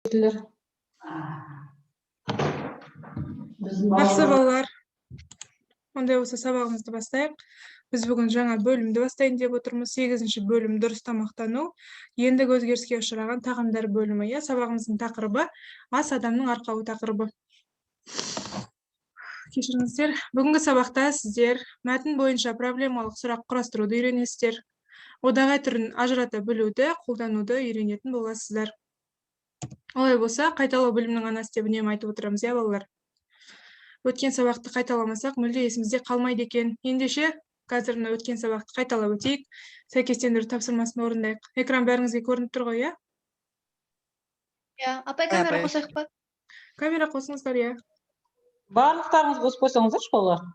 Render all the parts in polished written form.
Жақсы балалар, ондай болса сабағымызды бастайық. Біз бүгін жаңа бөлімді бастайын деп отырмыз. 8-ші бөлім дұрыс тамақтану. Ендігі өзгеріске ұшыраған тағамдар бөлімі. Сабағымыздың тақырыбы ас адамның арқауы тақырыбы. Кешіріңіздер. Бүгінгі сабақта сіздер мәтін бойынша проблемалық сұрақ құрастыруды үйренесіздер. Одағай түрін ажырата білуді, қолдануды үйренетін боласыздар. Олай болса, қайталау бөлімнің анасы деп үнемі айтып отырамыз, балалар. Өткен сабақты қайталамасақ, мүлде есімізде қалмайды екен. Ендеше, қазір өткен сабақты қайталап өтейік. Сәйкестендіру тапсырмасын орындайық. Экран бәріңізге көрініп тұр ғой, Апай, камера қосайық па? Камера қосыңыздар, Барлықтарыңыз қосып қойсаңыздар, балалар.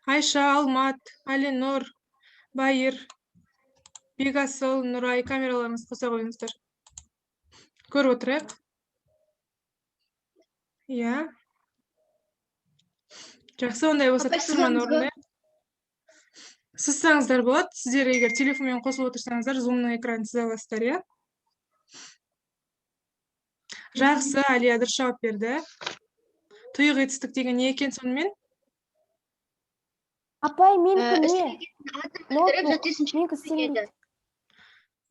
Айша, Алмат, Алинор, Байыр, Бегасыл, Нұрай, камераларыңыз қоса қойыңыздар. Көріп отырайық. Жақсы, ондай болса тапсырманы орындайық. Сызсаңыздар болады. Сіздер егер телефонмен қосылып отырсаңыздар, зумның экранын сыза аласыздар, Жақсы, Алия дұрыс жауап берді. Тұйық етістік деген не екен сонымен? Апай, менікі не?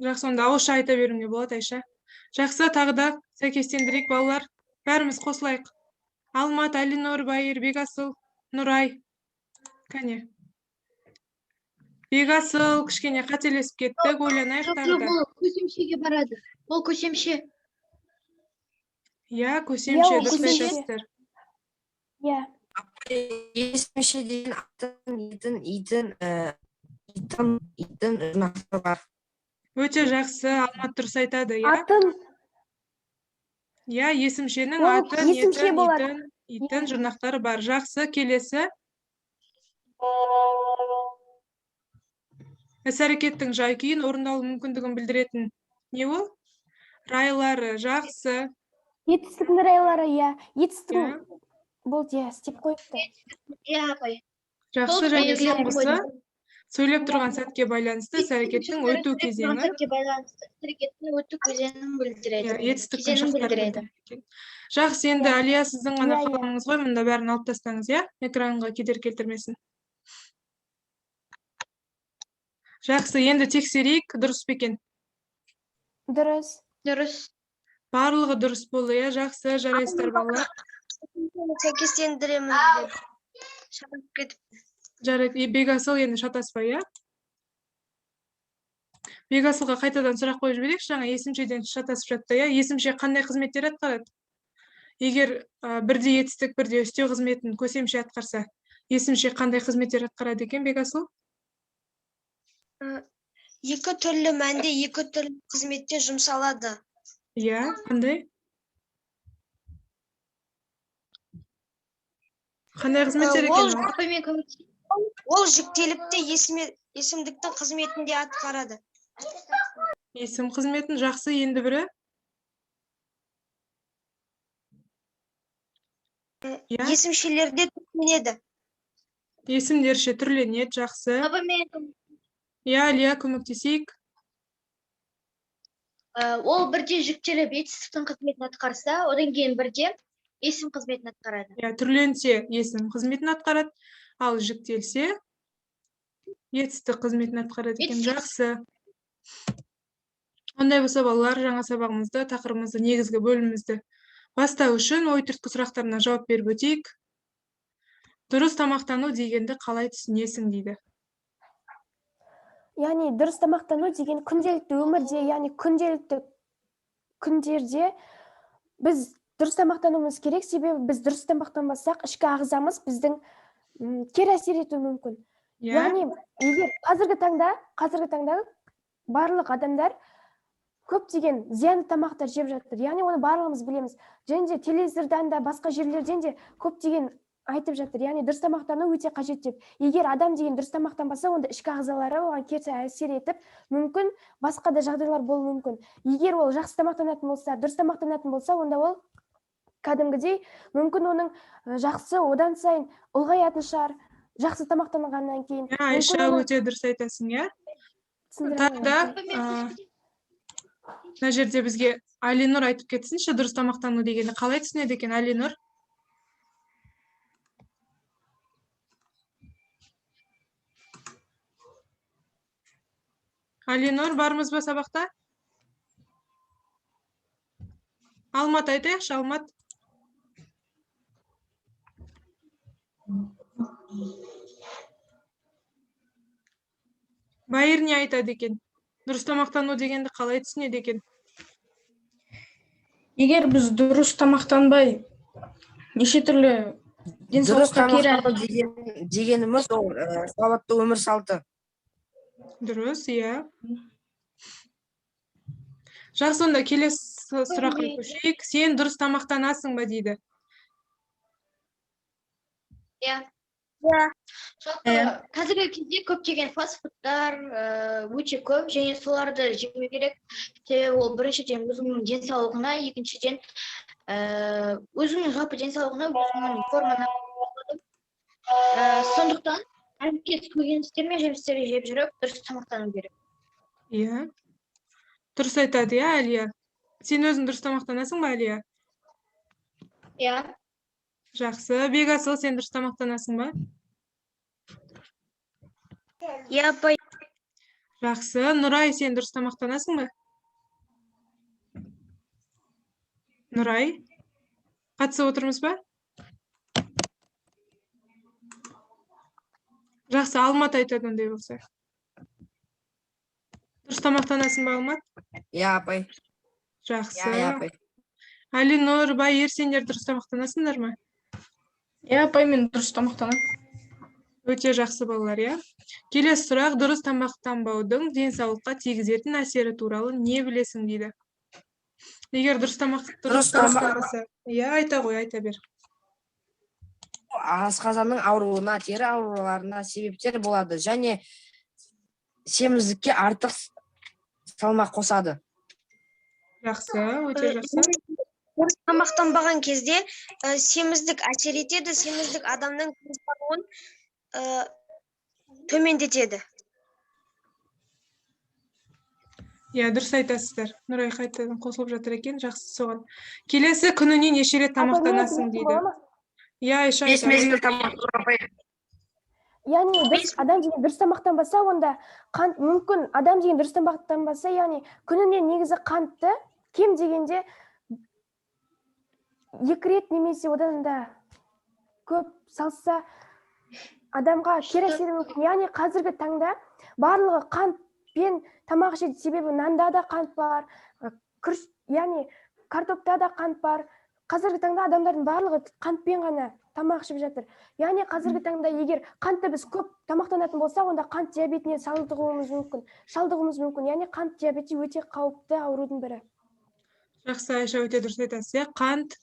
Жақсы, онда ауызша айта беруге болады, Айша. Жақсы, тағы да сәйкестендірейік, балалар. Бәріміз қосылайық. Алмат, Алинор, Байыр, Бегасыл, Нұрай. Кәне. Бегасыл, кішкене қателесіп кетті, ойланайық тағы да. Бұл көсемшеге барады. Бұл көсемше. Көсемше, дұрыс айтасыздар. Есімше деген атын, итін жұрнақтары бар. Өте жақсы, Алмат дұрыс айтады, Атын. Есімшенің атын, итін жұрнақтары бар. Жақсы, келесі. Іс-әрекеттің жай-күйін орындалу мүмкіндігін білдіретін не ол? Райлары, жақсы. Етістіктің райлары, етістіктің бұл істеп қойыпты. Апай. Жақсы, және соңғысы сөйлеп тұрған сәтке байланысты іс-әрекеттің өту кезеңі. Етістіктің шарттарын. Жақсы, енді Алия, сіздің ғана қаламыңыз ғой, мұнда бәрін алып тастаңыз, экранға кедергі келтірмесін. Жақсы, енді тексерейік, дұрыс па екен? Дұрыс. Барлығы дұрыс болды, жақсы, жарайсыздар балалар. Сәйкестендіремін деп шатасып кетіп. Жарайды, Бегасыл енді шатаспай, Бегасылға қайтадан сұрақ қойып жіберейік, жаңа есімшеден шатасып жатты, Есімше қандай қызметтер атқарады? Егер бірде етістік, бірде үстеу қызметін көсемше атқарса, есімше қандай қызметтер атқарады екен, Бегасыл? Екі түрлі мәнде, екі түрлі қызметте жұмсалады. Қандай? Қандай қызметтер екен? Ол жүктеліпті есімдіктің қызметінде атқарады. Есім қызметін, жақсы, енді бірі? Есімшелерде түрленеді. Есімдерше түрленеді, жақсы. Алия, көмектесейік. Ол бірде жүктеліп етістіктің қызметін атқарса, одан кейін бірде есім қызметін атқарады. Түрленсе есім қызметін атқарады, ал жүктелсе етістік қызметін атқарады екен. Жақсы. Ондай болса балалар, жаңа сабағымызды, тақырыбымызды, негізгі бөлімімізді бастау үшін ой түрткі сұрақтарына жауап беріп өтейік. Дұрыс тамақтану дегенді қалай түсінесің дейді. Яғни дұрыс тамақтану деген күнделікті өмірде, яғни күнделікті күндерде біз дұрыс тамақтануымыз керек, себебі біз дұрыс тамақтанбасақ, ішкі ағзамыз біздің кері әсер етуі мүмкін. Яғни егер қазіргі таңда барлық адамдар көптеген зиянды тамақтар жеп жатыр. Яғни оны барлығымыз білеміз. Және де телевизордан да басқа жерлерден де көптеген айтып жатыр. Яғни дұрыс тамақтану өте қажет деп. Егер адам деген дұрыс тамақтанбаса, онда ішкі ағзалары оған кері әсер етіп, мүмкін басқа да жағдайлар болуы мүмкін. Егер ол жақсы тамақтанатын болса, дұрыс тамақтанатын болса, онда ол кәдімгідей мүмкін оның жақсы одан сайын ұлғаятын шығар, жақсы тамақтанғаннан кейін. Айша, өте дұрыс айтасың, иә? Тағы да мына жерде бізге Алинұр айтып кетсінші, дұрыс тамақтану дегенді қалай түсінеді екен Алинұр? Алинұр, бармыз ба сабақта? Алмат айтайықшы, Алмат. Байыр не айтады екен? Дұрыс тамақтану дегенді қалай түсінеді екен? Егер біз дұрыс тамақтанбай, неше түрлі Дұрыс денсаулыққа кері тамақтану дегеніміз ол салауатты өмір салты. Дұрыс, иә. Жақсы, онда келесі сұраққа көшейік. Сен дұрыс тамақтанасың ба дейді? Иә. Жалпы қазіргі кезде көптеген фастфудтар өте көп, және соларды жемеу керек. Себебі ол біріншіден өзіңнің денсаулығына, екіншіден өзіңнің жалпы денсаулығына, өзіңнің формаңа. Сондықтан әркез көкөністер мен жемістерді жеп жүріп, дұрыс тамақтану керек. Иә. Дұрыс айтады, иә, Әлия? Сен өзің дұрыс тамақтанасың ба, Әлия? Иә. Жақсы. Бекасыл, сен дұрыс тамақтанасың ба? Иә, апай. Жақсы. Нұрай, сен дұрыс тамақтанасың ба? Нұрай, қатысып отырмыз ба? Жақсы, Алмат айтады ондай болса. Дұрыс тамақтанасың ба, Алмат? Иә, апай. Жақсы. Иә, апай. Алинұр, Байыр, сендер дұрыс тамақтанасыңдар ма? Иә, апай, мен дұрыс тамақтанамын. Өте жақсы балалар, иә? Келесі сұрақ, дұрыс тамақтанбаудың денсаулыққа тигізетін әсері туралы не білесің дейді. Егер дұрыс тамақтанбаса, иә, айта ғой, айта бер. Асқазанның ауруына, тері ауруларына себептер болады және семіздікке артық салмақ қосады. Жақсы, өте жақсы. Дұрыс тамақтанбаған кезде семіздік әсер етеді, семіздік адамның денсаулығын төмендетеді. Иә, дұрыс айтасыздар. Нұрай қайтадан қосылып жатыр екен, жақсы соған. Келесі, күніне неше рет тамақтанасың дейді. Иә, Айша. 5 мезгіл тамақтану, апай. Яғни адам деген дұрыс тамақтанбаса, онда қант мүмкін адам деген дұрыс тамақтанбаса, яғни күніне негізі қантты кем дегенде 2 рет немесе одан да көп салса адамға кері әсері мүмкін. Яғни қазіргі таңда барлығы қантпен тамақ ішеді, себебі нанда да қант бар, яғни картопта да қант бар. Қазіргі таңда адамдардың барлығы қантпен ғана тамақ ішіп жатыр. Яғни қазіргі таңда егер қантты біз көп тамақтанатын болсақ, онда қант диабетіне шалдығуымыз мүмкін. Яғни қант диабеті өте қауіпті аурудың бірі. Жақсы, Айша, өте дұрыс айтасыз. Қант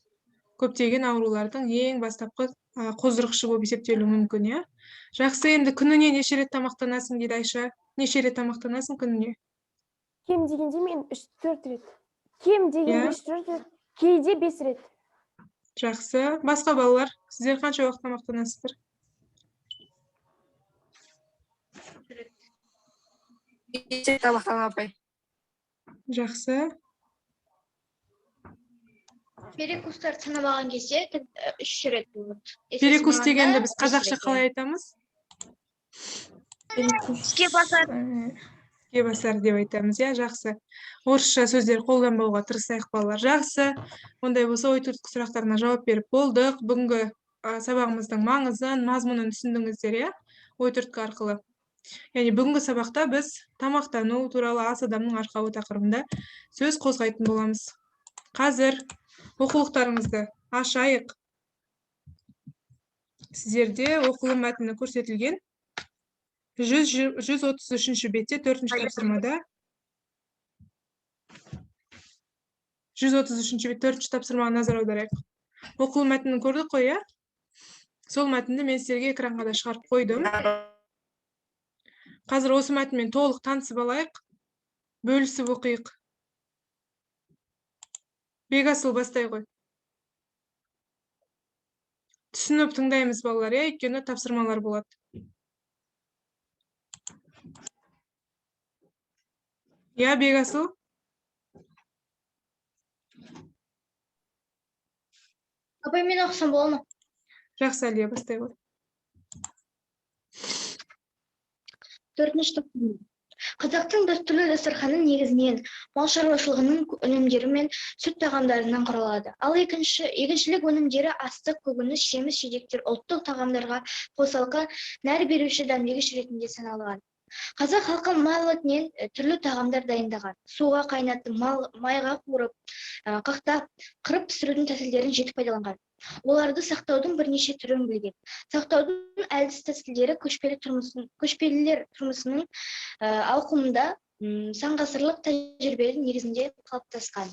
көптеген аурулардың ең бастапқы қоздырғышы болып есептелуі мүмкін, иә? Жақсы, енді күніне неше рет тамақтанасың дейді Айша. Неше рет тамақтанасың күніне? Кем дегенде мен 3-4 рет. Кем дегенде 3-4 рет, кейде 5 рет. Жақсы. Басқа балалар, сіздер қанша уақыт тамақтанасыздар? Тамақтану, апай. Жақсы. Перекустар санамаған кезде 3 рет болады. Перекус дегенді біз қазақша қалай айтамыз? Іске басар. Іске басар деп айтамыз, иә, жақсы. Орысша сөздер қолданбауға тырысайық балалар. Жақсы. Ондай болса, ой түрткі сұрақтарына жауап беріп болдық. Бүгінгі сабағымыздың маңызын, мазмұнын түсіндіңіздер, иә? Ой түрткі арқылы. Яғни бүгінгі сабақта біз тамақтану туралы ас адамның арқауы тақырыбында сөз қозғайтын боламыз. Қазір оқулықтарыңызды ашайық. Сіздерде оқылым мәтіні көрсетілген. 133 бетте 4-ші тапсырмада. 133 бет 4-ші тапсырмаға назар аударайық. Оқылым мәтінін көрдік қой, иә? Сол мәтінді мен сіздерге экранға да шығарып қойдым. Қазір осы мәтінмен толық танысып алайық. Бөлісіп оқиық. Бекасыл, бастай ғой. Түсініп тыңдаймыз балалар, өйткені тапсырмалар болады. Бекасыл? Апай, мен оқысам бола ма? Жақсы, Әлия, бастай ғой. 4-ші топ. Қазақтың дәстүрлі дастарханы негізінен мал шаруашылығының өнімдері мен сүт тағамдарынан құралады. Ал егіншілік өнімдері астық, көкөніс, жеміс-жидектер ұлттық тағамдарға қосалқы нәр беруші дәмдегіш ретінде саналған. Қазақ халқы мал етінен түрлі тағамдар дайындаған. Суға қайнатып, майға қуырып, қақтап, қырып пісірудің тәсілдерін жетік пайдаланған. Оларды сақтаудың бірнеше түрін білген. Сақтаудың әдіс тәсілдері көшпелілер тұрмысының ауқымында сан ғасырлық тәжірибенің негізінде қалыптасқан.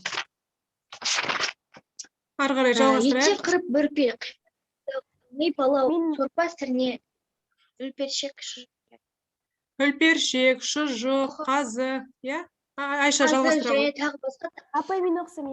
Ары қарай жалғастырайық. Еттен қырып бөрпек, палау, сорпа сірне, Үлпершек, шұжық, қазы, Айша жалғастыра ғой. және тағы басқа. Апай, мен оқысам,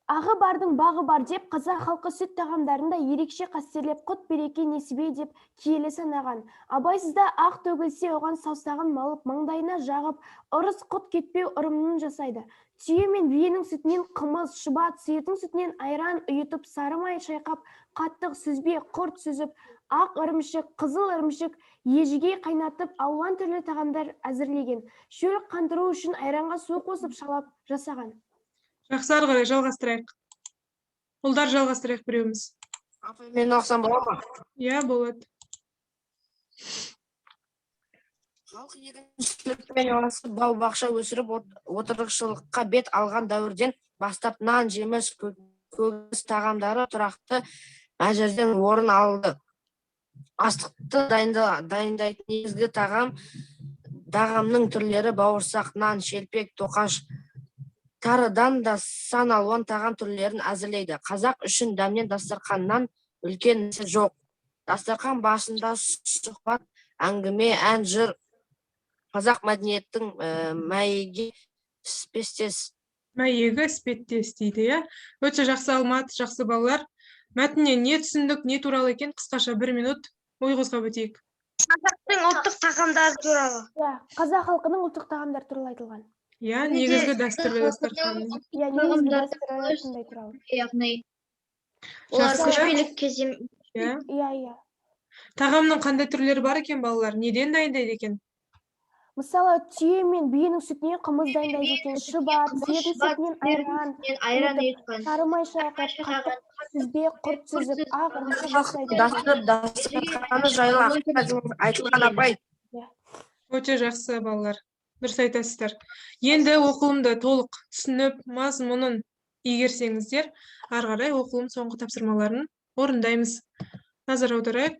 Ағы бардың бағы бар деп, қазақ халқы сүт тағамдарында ерекше қастерлеп, құт береке несібе деп киелі санаған. Абайсызда ақ төгілсе, оған саусағын малып, маңдайына жағып, ырыс құт кетпеу ырымын жасайды. Түйе мен биенің сүтінен қымыз, шұбат, сиырдың сүтінен айран ұйытып, сары май шайқап, қаттық сүзбе, құрт сүзіп, ақ ірімшік, қызыл ірімшік, ежіге қайнатып, алуан түрлі тағамдар әзірлеген. Шөл қандыру үшін айранға су қосып шалап жасаған. Жақсы, ары қарай жалғастырайық. Ұлдар жалғастырайық біреуміз. Апай, мен оқысам бола ма? Болады. Халық егіншілікпен айналысып, бау-бақша өсіріп, отырықшылыққа бет алған дәуірден бастап нан, жеміс, көкөніс тағамдары тұрақты мәжірден орын алды. Астықты дайындайтын негізгі тағамның түрлері бауырсақ, нан, шелпек, тоқаш, тарыдан да сан алуан тағам түрлерін әзірлейді. Қазақ үшін дәмнен дастарханнан үлкен нәрсе жоқ. Дастархан басында сұхбат, әңгіме, ән, жыр, қазақ мәдениеттің мәйегі іспеттес. Мәйегі іспеттес дейді, Өте жақсы, Алмат, жақсы балалар. Мәтіннен не түсіндік, не туралы екен, қысқаша 1 минут ой қозғап өтейік. Қазақтың ұлттық тағамдары туралы. Қазақ халқының ұлттық тағамдары туралы айтылған. Негізгі дәстүрлі дастархан. Негізгі дәстүрлі сондай туралы. Олар көшпелік кезем. Тағамның қандай түрлері бар екен, балалар? Неден дайындайды екен? Мысалы, түйе мен биенің сүтінен қымыз дайындайды екен, шұбат, сиырдың сүтінен айран ұйытқан, сары май шайқап, қаттық сүзбе, құрт сүзіп, ақ ірімшік жасайды. Дастарханы жайлы айтылған, апай. Өте жақсы, балалар. Дұрыс айтасыздар. Енді оқылымды толық түсініп, мазмұнын игерсеңіздер, ары қарай оқылым соңғы тапсырмаларын орындаймыз. Назар аударайық.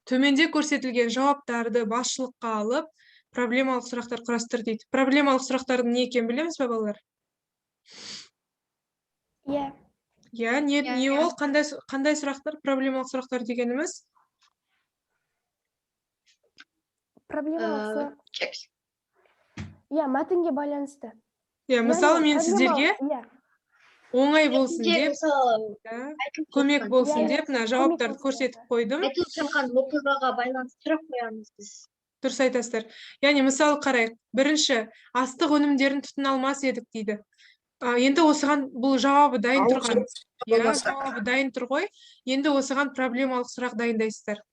Төменде көрсетілген жауаптарды басшылыққа алып, проблемалық сұрақтар құрастыр дейді. Проблемалық сұрақтардың не екенін білеміз бе, балалар? Не ол? Қандай сұрақтар? Проблемалық сұрақтар дегеніміз? Проблемалық мәтінге байланысты. Мысалы, мен сіздерге оңай болсын деп, көмек болсын деп, жауаптарды көрсетіп қойдым. Айтылып жатқан оқиғаға байланысты сұрақ қоямыз біз. Дұрыс айтасыздар. Мысалы қарайық. Бірінші, астық өнімдерін тұтына алмас едік дейді. Енді осыған бұл жауабы дайын тұрған. Жауабы дайын тұр ғой. Енді осыған проблемалық сұрақ дайындайсыздар.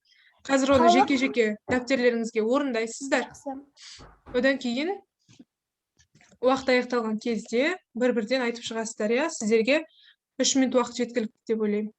Қазір оны жеке-жеке дәптертеріңізге орындайсыздар. Одан кейін уақыт аяқталған кезде бір-бірден айтып шығасыздар, сіздерге 3 минут уақыт жеткілікті деп ойлаймын.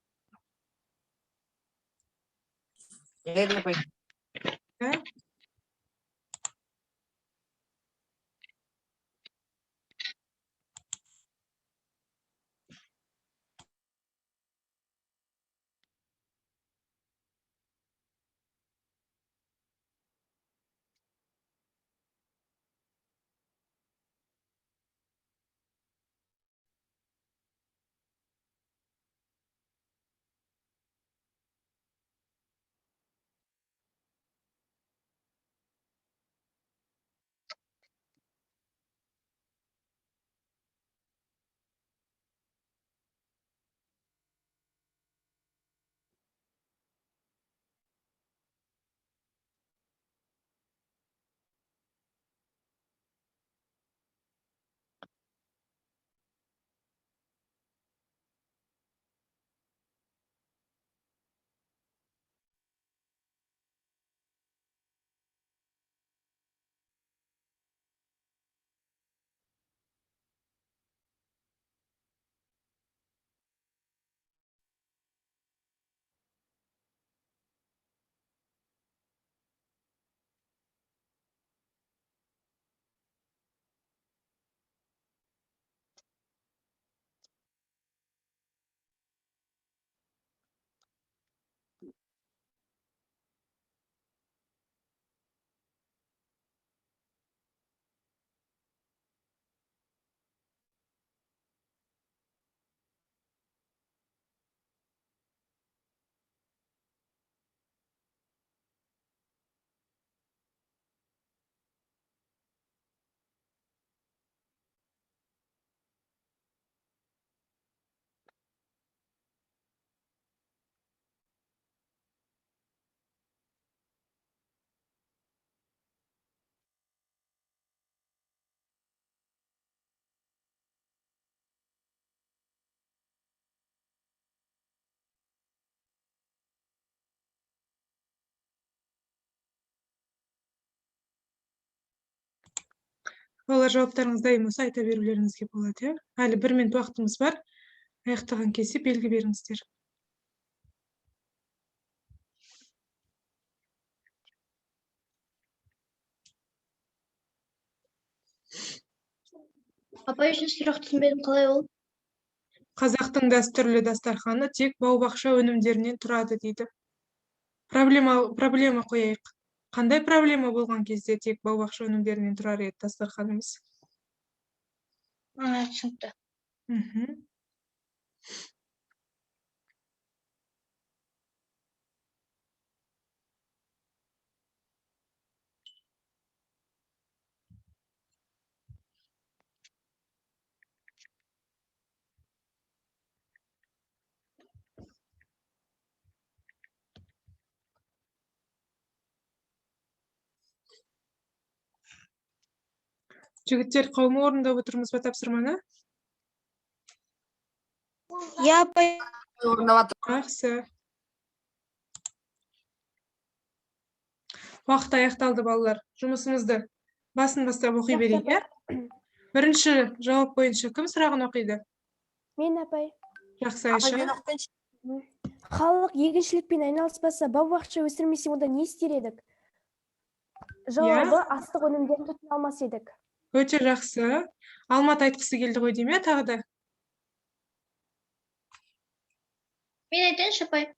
Балалар, жауаптарыңыз дайын болса айта берулеріңізге болады, Әлі 1 минут уақытымыз бар. Аяқтаған кезде белгі беріңіздер. Апай, үшін сұрақ түсінбедім, қалай ол? Қазақтың дәстүрлі дастарханы тек бау-бақша өнімдерінен тұрады дейді. Проблема қояйық. Қандай проблема болған кезде тек бау-бақша өнімдерінен тұрар еді дастарханымыз? Түсінікті. Жігіттер қауымы орындап отырмыз ба тапсырманы? Иә, апай. Орындап Жақсы. Уақыт аяқталды, балалар. Жұмысымызды басын бастап оқи берейік, иә? Бірінші жауап бойынша кім сұрағын оқиды? Мен, апай. Жақсы, Айша. Халық егіншілікпен айналыспаса, бау-бақша өсірмесе, онда не істер едік? Жауабы, астық өнімдерін тұтына алмас едік. Өте жақсы. Алмат айтқысы келді ғой дейме тағы да? Мен айтайыншы, апай.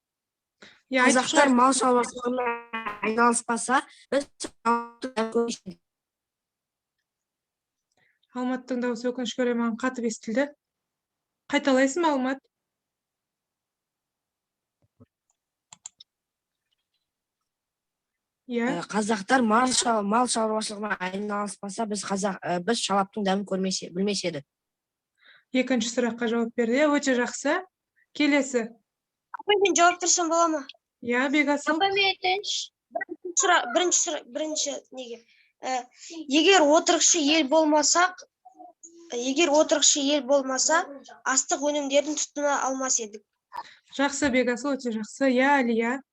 Қазақтар мал шаруашылығымен айналыспаса, біз Алматтың дауысы өкінішке орай маған қатып естілді. Қайталайсың ба, Алмат? Иә. қазақтар мал шаруашылығымен айналыспаса, біз шалаптың дәмін білмес едік. Екінші сұраққа жауап берді. Өте жақсы. Келесі. Апай, мен жауап берсем бола ма? Иә, Бекасыл. Апай, мен айтайыншы. Бірінші неге? Егер отырықшы ел болмаса, астық өнімдерін тұтына алмас едік. Жақсы, Бекасыл, өте жақсы. Иә, Әлия.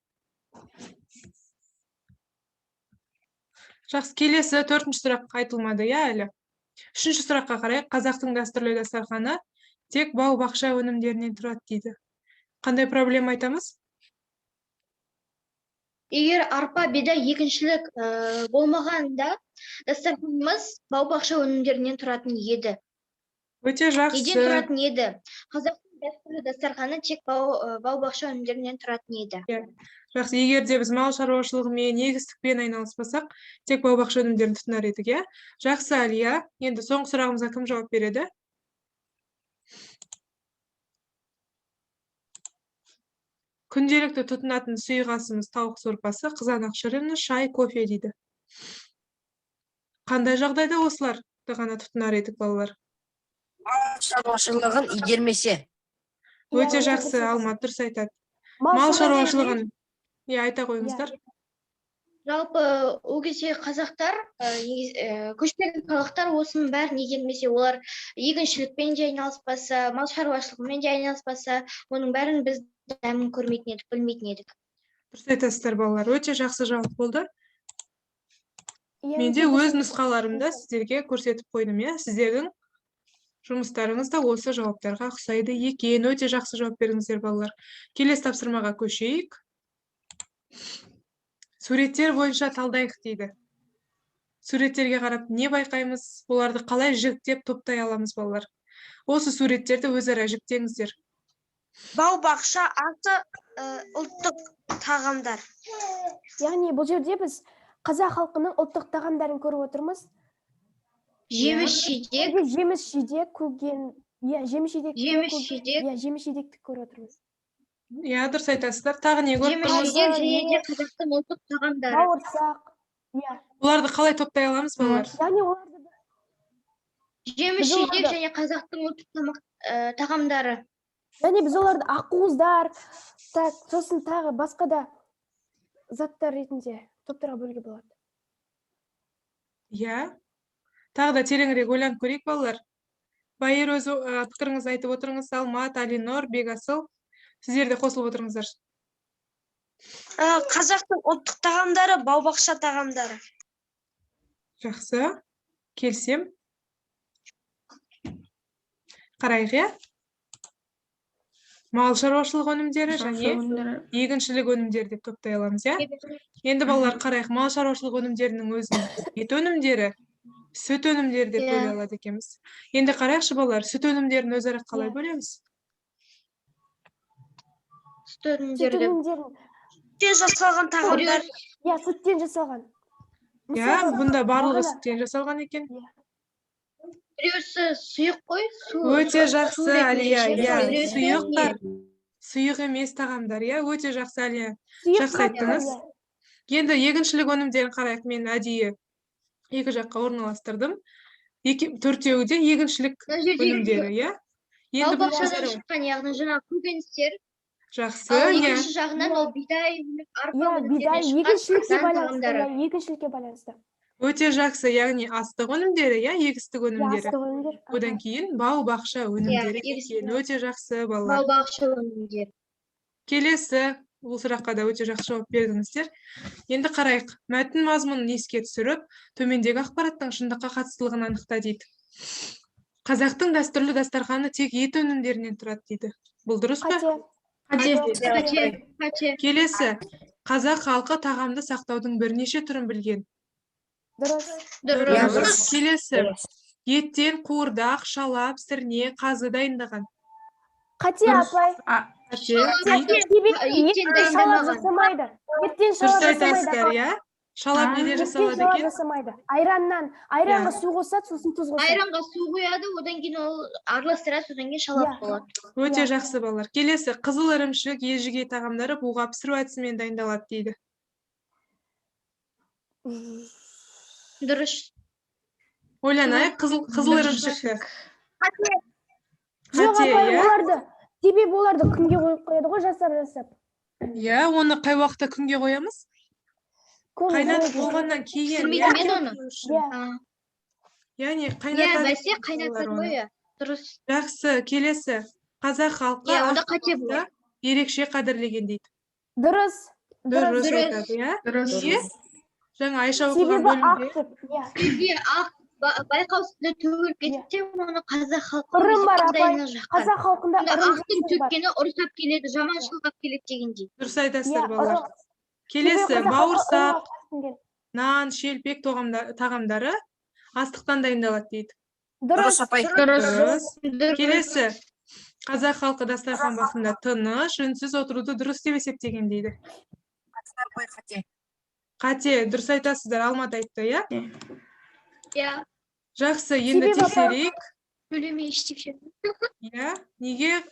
Жақсы, келесі 4-ші сұрақ айтылмады, иә, әлі. 3-ші сұраққа қарай, қазақтың дәстүрлі дастарханы тек бау-бақша өнімдерінен тұрады дейді. Қандай проблема айтамыз? Егер арпа, бидай, егіншілік болмағанда, дастарханымыз бау-бақша өнімдерінен тұратын еді. Өте жақсы. Неден тұратын еді? Қазақтың дәстүрлі дастарханы тек бау-бақша өнімдерінен тұратын еді. Жақсы, егер де біз мал шаруашылығымен, егістікпен айналыспасақ, тек бау-бақша өнімдерін тұтынар едік, иә? Жақсы, Әлия. Енді соңғы сұрағымызға кім жауап береді? Күнделікті тұтынатын сұйық тауық сорпасы, қызанақ шырыны, шай, кофе дейді. Қандай жағдайда осыларды ғана тұтынар едік, балалар? Мал шаруашылығын игермесе. Өте жақсы, Алмат дұрыс айтады. Мал шаруашылығын. Иә, айта қойыңыздар. Жалпы, ол кезде қазақтар, көшпелі халықтар осының бәрін игермесе, олар егіншілікпен де айналыспаса, мал шаруашылығымен де айналыспаса, оның бәрін біз дәмін көрмейтін едік, білмейтін едік. Дұрыс айтасыздар, балалар. Өте жақсы жауап болды. Менде өз нұсқаларымда сіздерге көрсетіп қойдым, иә? Сіздердің жұмыстарыңыз да осы жауаптарға ұқсайды екен. Өте жақсы жауап бердіңіздер, балалар. Келесі тапсырмаға көшейік. Суреттер бойынша талдайық дейді. Суреттерге қарап не байқаймыз? Оларды қалай жіктеп топтай аламыз, балалар? Осы суреттерді өзара жіктеңіздер. Бау-бақша аты ұлттық тағамдар. Яғни бұл жерде біз қазақ халқының ұлттық тағамдарын көріп отырмыз. Жеміс-жидек. Жеміс-жидек, көген, жеміс-жидекті көріп отырмыз. Иә, дұрыс айтасыздар. Тағы не көріп тұрмыз? Жеміс-жидек және де қазақтың ұлттық тағамдары. Бауырсақ. Оларды қалай топтай аламыз, балалар? Яғни оларды жеміс-жидек және қазақтың ұлттық тағамдары. Яғни біз оларды ақуыздар, сосын тағы басқа да заттар ретінде топтарға бөлуге болады. Иә. Тағы да тереңірек ойланып көрейік, балалар. Байыр өз пікіріңізді айтып отырыңыз. Алмат, Алинор, Бекасыл. Сіздер де қосылып отырыңыздар. Қазақтың ұлттық тағамдары, бау-бақша тағамдары. Жақсы. Келсем. Қарайық, иә? Мал шаруашылығы өнімдері және егіншілік өнімдері деп топтай аламыз, иә? Енді балалар қарайық, мал шаруашылығы өнімдерінің өзін ет өнімдері, сүт өнімдері деп бөле алады екенбіз. Енді қарайықшы балалар, сүт өнімдерін өзара қалай бөлеміз? Сүт өнімдері деп. Сүттен жасалған тағамдар. Иә, сүттен жасалған. Иә, бұнда барлығы сүттен жасалған екен. Біреусі сұйық қой, су. Өте жақсы, Әлия, иә. Біреусі Сұйықтар, сұйық емес тағамдар, иә. Өте жақсы, Әлия. Жақсы айттыңыз. Енді егіншілік өнімдерін қарайық, мен әдейі екі жаққа орналастырдым. Төртеуі де егіншілік өнімдері, иә. Енді бұл бау-бақшадан шыққан, яғни жаңа көкөністер. жақсы, Ал иә. екінші жағынан ол бидай, арпа Иә, бидай егіншілікке байланысты. Өте жақсы, яғни астық өнімдері, иә, егістік өнімдері. Астық өнімдер. Одан кейін бау-бақша өнімдері екен. Өте жақсы, балалар. бау-бақша өнімдері. Келесі, бұл сұраққа да өте жақсы жауап бердіңіздер. Енді қарайық, мәтін мазмұнын еске түсіріп, төмендегі ақпараттың шындыққа қатыстылығын анықта дейді. Қазақтың дәстүрлі дастарханы тек ет өнімдерінен тұрады дейді. Бұл дұрыс па? Қате. Келесі, қазақ халқы тағамды сақтаудың бірнеше түрін білген. Дұрыс. Келесі, еттен қуырдақ, шалап, сірне, қазы дайындаған. Қате, апай. Еттен дайындалмаған. Еттен Дұрыс шалап айтасыздар, жасамайды. иә? Шалап неде Еттен жасалады шалап екен? жасамайды. Айранға су қосады, сосын тұз қосады. Айранға су құяды, одан кейін ол араластырады, содан кейін шалап болады. Өте жақсы балалар. Келесі, қызыл ірімшік, ежіге тағамдары буға пісіру әдісімен дайындалады дейді. Дұрыс. Ойланайық, қызыл ірімшікті. Жоқ, Қате, апай, иә? оларды күнге қойып қояды ғой, жасап. Иә, оны қай уақытта күнге қоямыз? Қайнатып болғаннан кейін, Түсірмейді мен оны. яғни Иә, қайнатады. бәсе қайнатады ғой. Дұрыс. Жақсы, келесі. Қазақ халқы Иә, онда қате астықты болады. ерекше қадірлеген дейді. Дұрыс. Дұрыс айтады, иә? Неге? Жаңа Айша оқыған Себебі бөлімде. ақ. Бізге ақ байқау үстінде төгіліп кетсе, оны қазақ халқы Ырым өзі бар, апай. қандайына жаққан. Қазақ халқында Онда ырым ақтың төккені ұрсап келеді, жаманшылық алып келеді дегендей. Дұрыс айтасыздар, балалар. Келесі, бауырсақ, нан, шелпек тағамдары астықтан дайындалады дейді. Дұрыс. Дұрыс. Келесі, қазақ халқы дастархан басында тыныш, үнсіз отыруды дұрыс деп есептеген дейді. Қате, дұрыс айтасыздар, Алмат айтты, иә? Иә, Жақсы, енді Себебі тексерейік. сөйлемей ештеңе. Иә, неге?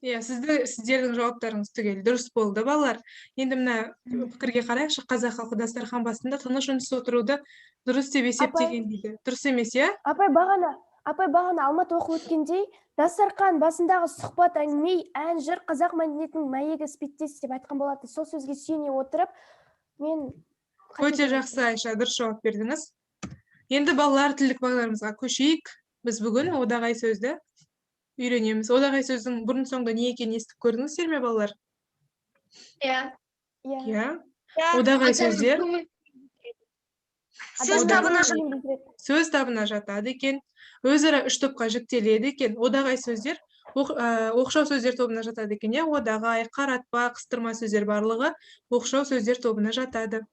Иә, сіздердің жауаптарыңыз түгел дұрыс болды, балалар. Енді мына пікірге қарайықшы, қазақ халқы дастархан басында тыныш үнсіз отыруды дұрыс деп есептеген дейді. Дұрыс емес, иә? Апай, бағана Алмат оқып өткендей, дастархан басындағы сұхбат, әңгіме, ән, жыр қазақ мәдениетінің мәйегі іспеттес деп айтқан болады. Сол сөзге сүйене отырып, мен Өте жақсы, Айша, дұрыс жауап бердіңіз. Енді балалар тілдік бағдарымызға көшейік. Біз бүгін одағай сөзді үйренеміз. Одағай сөздің бұрын соңды не екенін естіп көрдіңіздер ме, балалар? Иә. Иә. Одағай сөздер сөз табына жатады екен. Өзара үш топқа жіктеледі екен. Одағай сөздер оқшау сөздер тобына жатады екен. Одағай, қаратпа, қыстырма сөздер барлығы оқшау сөздер тобына жатады.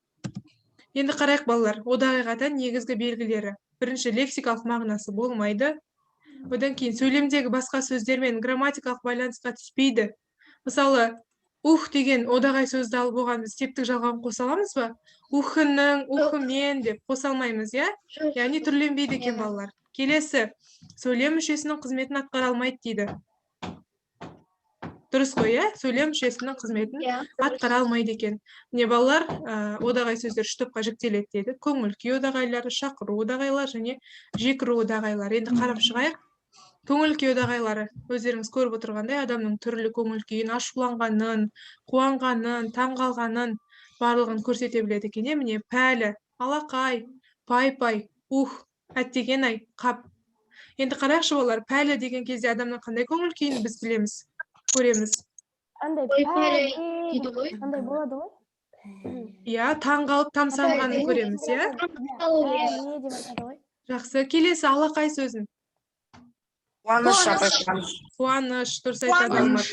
Енді қарайық, балалар. Одағайға тән негізгі белгілері. Бірінші, лексикалық мағынасы болмайды. Одан кейін сөйлемдегі басқа сөздермен грамматикалық байланысқа түспейді. Мысалы, деген одағай сөзді алып оған біз септік жалғауын қоса аламыз ба? Ухының, ухымен деп қоса алмаймыз, иә? Яғни түрленбейді екен, балалар. Келесі, сөйлем мүшесінің қызметін атқара алмайды дейді. Дұрыс қой, иә? Сөйлем мүшесінің қызметін атқара алмайды екен. Міне, балалар, одағай сөздер үш топқа жіктеледі деді. Көңіл күй одағайлары, шақыру одағайлар және жекіру одағайлар. Енді қарап шығайық. Көңіл күй одағайлары, өздеріңіз көріп отырғандай, адамның түрлі көңіл күйін, ашуланғанын, қуанғанын, таңғалғанын барлығын көрсете біледі екен. Міне, пәлі, алақай, пай-пай, әттеген-ай, қап. Енді қарайықшы, балалар, пәлі деген кезде адамның қандай көңіл күйін біз білеміз, көреміз. Андай болады ғой. Иә, таңғалып тамсанғанын көреміз, иә? Жақсы, келесі алақай сөзін. Қуаныш апай, қуаныш. Қуаныш, дұрыс айтады Алмат.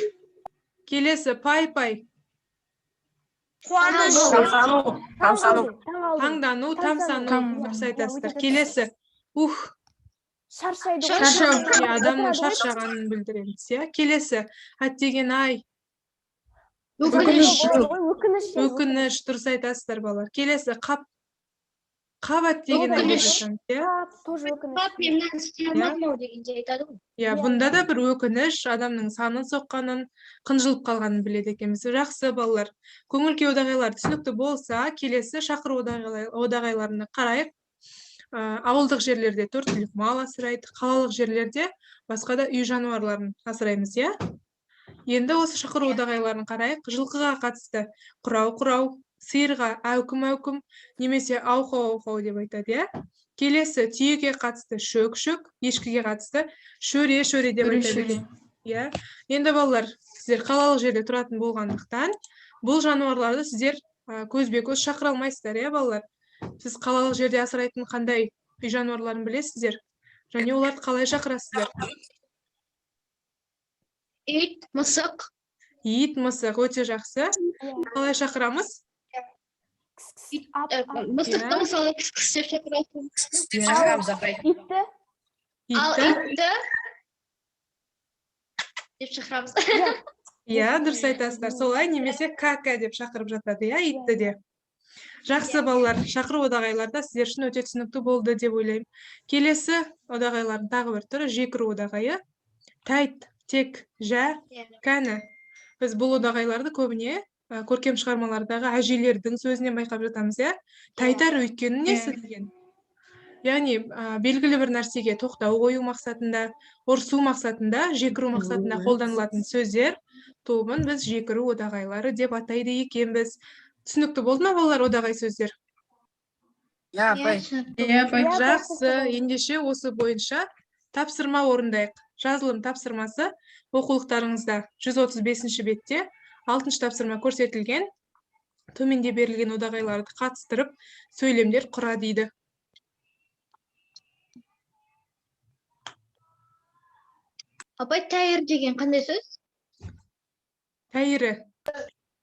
Келесі, пай. Қуаныш. Тамсану. Таңдану, тамсану. Дұрыс айтасыздар. Келесі, Шаршайды ғой. Шаршау. адамның шаршағанын білдіреміз, иә. Келесі, әттеген ай, өкініш, дұрыс айтасыздар балалар. Келесі, қап әттеген ай деп жатамыз, иә. Тоже өкініш. Пап, мен мынаны істей алмадым ау дегенде айтады ғой. Иә, бұнда да бір өкініш, адамның санын соққанын, қынжылып қалғанын біледі екенбіз. Жақсы балалар. Көңіл-күй одағайлар түсінікті болса, келесі шақыру одағайларына қарайық. Ауылдық жерлерде 4 түлік мал асырайды, қалалық жерлерде басқа да үй жануарларын асыраймыз, иә? Енді осы шақыру одағайларын қарайық. Жылқыға қатысты құрау, сиырға әукім, немесе ауқау деп айтады, иә? Келесі түйеге қатысты шөк, ешкіге қатысты шөре деп айтады. Иә. Енді балалар, сіздер қалалық жерде тұратын болғандықтан, бұл жануарларды сіздер көзбе-көз шақыра алмайсыздар, иә балалар? Сіз қалалық жерде асырайтын қандай үй жануарларын білесіздер? Және оларды қалай шақырасыздар? Ит, мысық. Ит, мысық, өте жақсы. Қалай шақырамыз? Мысықты мысалы кіс деп шақырасың. Шақырамыз апай. Итті? Ал Итті? итті деп шақырамыз. Иә, дұрыс айтасыздар. Солай немесе кака деп шақырып жатады, иә, итті де. Жақсы балалар, шақыру одағайларда сіздер үшін өте түсінікті болды деп ойлаймын. Келесі одағайлардың тағы бір түрі жекіру одағайы. Тайт, тек, жә, кәні. Біз бұл одағайларды көбіне көркем шығармалардағы әжелердің сөзінен байқап жатамыз, иә? Тайтар өйткені несі деген? Яғни, белгілі бір нәрсеге тоқтау қою мақсатында, ұрсу мақсатында, жекіру мақсатында қолданылатын сөздер тобын біз жекіру одағайлары деп атайды екенбіз. Түсінікті болды ма балалар одағай сөздер? Иә апай. Жақсы, ендеше осы бойынша тапсырма орындайық. Жазылым тапсырмасы оқулықтарыңызда 135-ші бетте 6-шы тапсырма көрсетілген. Төменде берілген одағайларды қатыстырып, сөйлемдер құра дейді. Апай, тәйір деген қандай сөз? Тәйірі.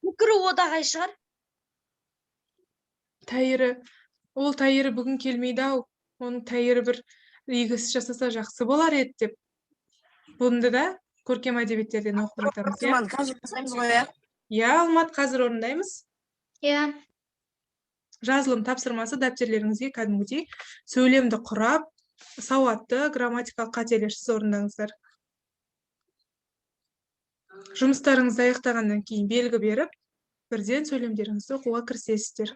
Мүкірі одағай шығар. Тәйірі. Ол тәйірі бүгін келмейді ау. Оның тәйірі бір игі іс жасаса жақсы болар еді деп. Бұнды да көркем әдебиеттерден оқып жатамыз, иә? Қазір жасаймыз ғой, иә? Иә, Алмат, қазір орындаймыз. Иә. Жазылым тапсырмасы дәптерлеріңізге кәдімгідей сөйлемді құрап, сауатты, грамматикалық қателерсіз орындаңыздар. Жұмыстарыңызды аяқтағаннан кейін белгі беріп, бірден сөйлемдеріңізді оқуға кірісесіздер.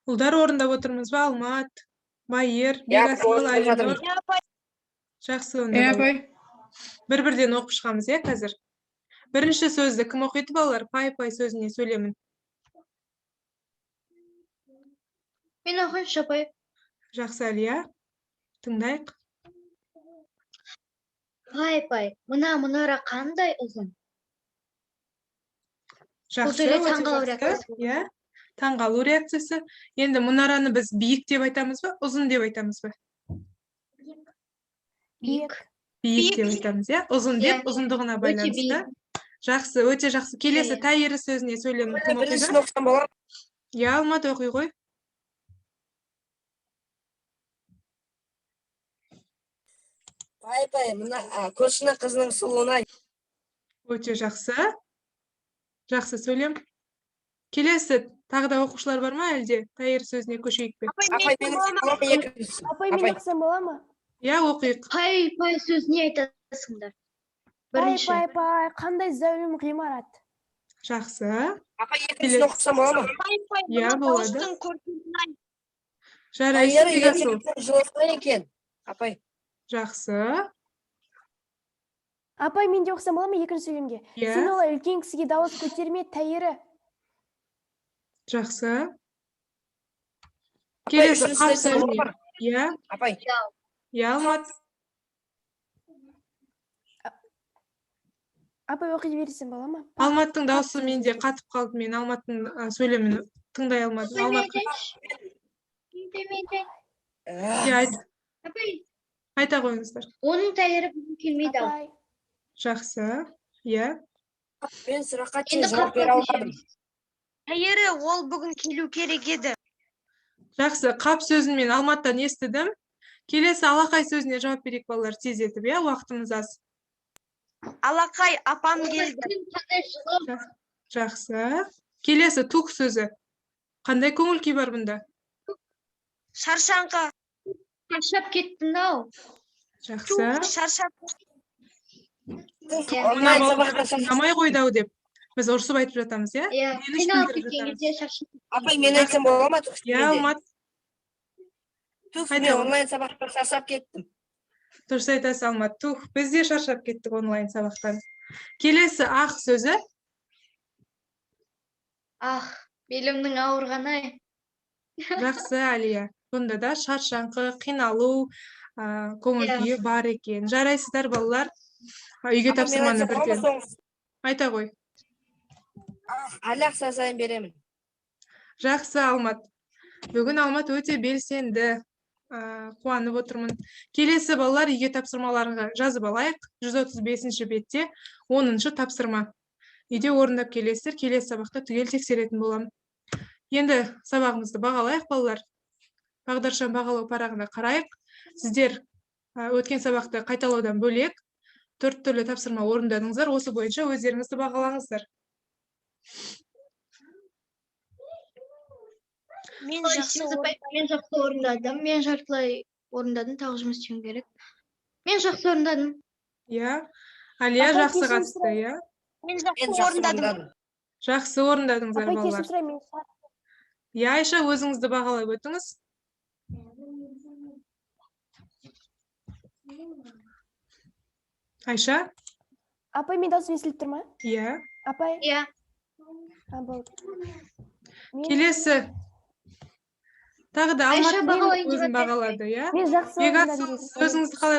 Ұлдар орындап отырмыз ба? Алмат, Майер, Бегасыл, Алинор. Жақсы онда. Бір-бірден оқып шығамыз, е, қазір. Бірінші сөзді кім оқиды балалар? Пай сөзіне сөйлемін. Мен оқиыншы, апай. Жақсы, Алия. Тыңдайық. Пай, мына мұнара қандай ұзын? Жақсы, иә. Таңғалу реакциясы. Енді мұнараны біз биік деп айтамыз ба, ұзын деп айтамыз ба? Биік. Биік деп айтамыз, иә. Ұзын деп, ұзындығына байланысты. Жақсы, өте жақсы. Келесі тәйірі сөзіне сөйлемін кім оқиды? Біріншісін оқысам болады. Иә, Алмат, оқи ғой. Апай, мына көршінің қызының сұлуына. Өте жақсы. Жақсы сөйлем. Келесі тағы да оқушылар бар ма әлде? Тайыр сөзіне көшейік пе? Апай, мен екінші. Апай, мен оқысам бола ма? Иә, оқиық. Пай сөз не айтасыңдар? Пай, Бірінші. пай, пай, қандай зәулім ғимарат. Жақсы. Апай, екіншісін оқысам бола ма? Иә, болады. дауыстың көркемін Жарайсыз, Тайыр Бекасыл. ертеңгісін жылысқан екен. Апай. Жақсы. Апай, мен де оқысам бола ма екінші сөйлемге? Иә. Сен олай үлкен кісіге дауыс көтерме, Тайыры. Жақсы. Апай, Келесі үшінші қап сөзіне бола сөзіне. ма? Иә, Апай. иә, Алмат. Апай, оқи берсем бола ма? Алматтың дауысы менде қатып қалды. Мен Алматтың сөйлемін тыңдай алмадым. Алмат, иә, айта қойыңыздар. Оның тәйірі бүгін келмейді ау. Апай, Жақсы. Иә. Мен сұраққа Енді жауап бере алмадым. Тәйірі ол бүгін келу керек еді. Жақсы. Қап сөзін мен Алматтан естідім. Келесі алақай сөзіне жауап берейік балалар, тездетіп, иә, уақытымыз аз. Алақай апам келді. Жақсы. Келесі тух сөзі. Қандай көңіл күй бар бұнда? Шаршаңқы. Шаршап кеттің ау. Жақсы. Шаршап. Онлайн сабақта Тыңдамай қойды ау деп. Біз ұрысып айтып жатамыз, иә? Иә, Реніш қиналып білдіріп кеткен жатамыз. кезде шаршап. Апай, мен айтсам бола ма? Иә, Алмат, Мен онлайн сабақта шаршап кеттім. дұрыс айтасыз, Алмат. Тух, біз де шаршап кеттік онлайн сабақтан. Келесі ақ сөзі. Белімнің ауырғаны. Жақсы, Алия. Бұнда да шаршаңқы, қиналу, көңіл күйі бар екен. Жарайсыздар, балалар. Үйге тапсырманы бірден. Айта ғой. Әлі ақша сайын беремін. Жақсы, Алмат. Бүгін Алмат өте белсенді. Қуанып отырмын. Келесі балалар үйге тапсырмаларға жазып алайық. 135-ші бетте 10-шы тапсырма. Үйде орындап келесіздер, келесі сабақта түгел тексеретін боламын. Енді сабағымызды бағалайық, балалар. Бағдаршам бағалау парағына қарайық. Сіздер өткен сабақты қайталаудан бөлек 4 түрлі тапсырма орындадыңыздар. Осы бойынша өздеріңізді бағалаңыздар. Мен жақсы орындадым. Мен жартылай орындадым. Тағы жұмыс істеуім керек. Мен жақсы орындадым. Иә. Алия Апай, жақсы кешірім қатысты, иә? Мен Мен жақсы жақсы орындадым. орындадым. Жақсы орындадыңыздар, апай, кешірім балалар. сұраймын. Иә, Айша, өзіңізді бағалап өтіңіз. Айша? Апай, мен даусым естіліп тұр ма? Иә. Апай, Иә. болды. Келесі. Тағы да Айша Алмат бағалайын деп өзін жатыр. бағалады, иә? Мен жақсы Бекасыл, орындадым. өзіңізді қалай